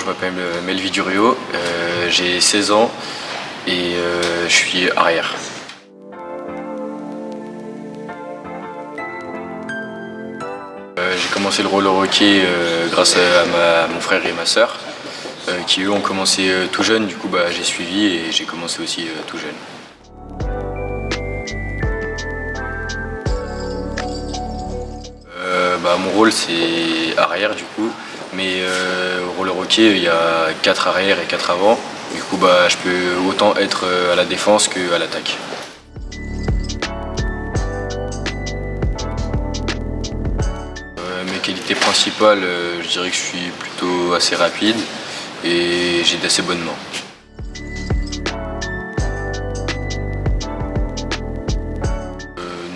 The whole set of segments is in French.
je m'appelle Melvi Durio, j'ai 16 ans et je suis arrière. J'ai commencé le roller hockey grâce à mon frère et ma sœur qui eux ont commencé tout jeune, du coup j'ai suivi et j'ai commencé aussi tout jeune. Mon rôle c'est arrière du coup, mais au roller hockey il y a 4 arrières et 4 avant, du coup je peux autant être à la défense qu'à l'attaque. Mes qualités principales, je dirais que je suis plutôt assez rapide et j'ai d'assez bonnes mains.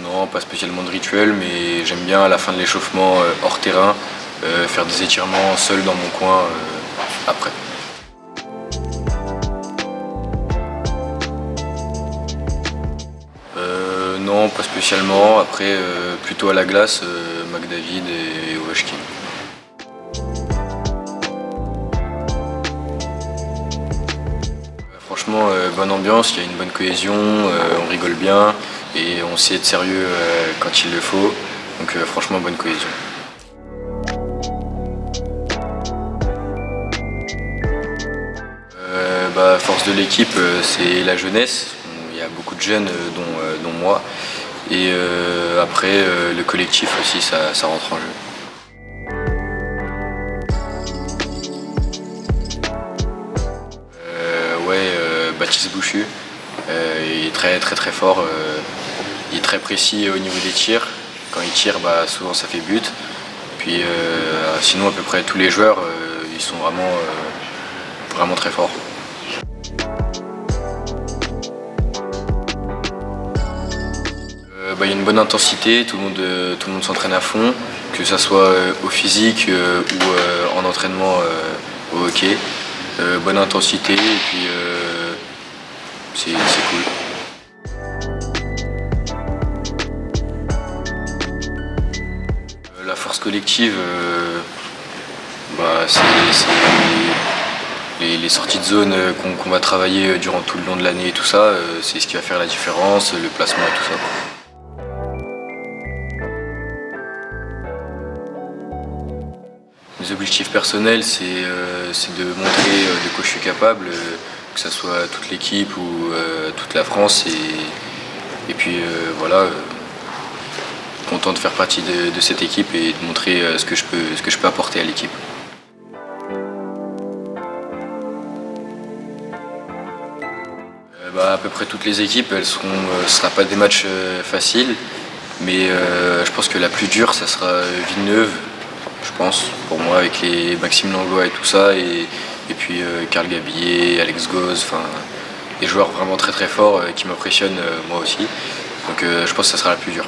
Non, pas spécialement de rituel, mais j'aime bien à la fin de l'échauffement hors terrain faire des étirements seul dans mon coin après. Non, pas spécialement. Après, plutôt à la glace, McDavid et Ovechkin. Franchement, bonne ambiance, il y a une bonne cohésion, on rigole bien et on sait être sérieux quand il le faut. Donc franchement, bonne cohésion. Force de l'équipe, c'est la jeunesse. Il y a beaucoup de jeunes, dont moi. Et après, le collectif aussi, ça rentre en jeu. Baptiste Bouchu, il est très très très fort, il est très précis au niveau des tirs. Quand il tire, souvent ça fait but. Puis sinon à peu près tous les joueurs, ils sont vraiment très forts. Il y a une bonne intensité, tout le monde s'entraîne à fond, que ce soit au physique ou en entraînement au hockey. Bonne intensité et puis c'est cool. La force collective, c'est les sorties de zone qu'on va travailler durant tout le long de l'année et tout ça, c'est ce qui va faire la différence, le placement et tout ça. Mes objectifs personnels, c'est de montrer de quoi je suis capable, que ce soit toute l'équipe ou toute la France. Et puis voilà, content de faire partie de cette équipe et de montrer ce que je peux apporter à l'équipe. À peu près toutes les équipes, ce ne sera pas des matchs faciles, mais je pense que la plus dure, ça sera Villeneuve. Je pense, pour moi, avec les Maxime Langlois et tout ça, et puis Carl Gabillet, Alex Goz, des joueurs vraiment très très forts qui m'impressionnent moi aussi. Donc je pense que ça sera la plus dure.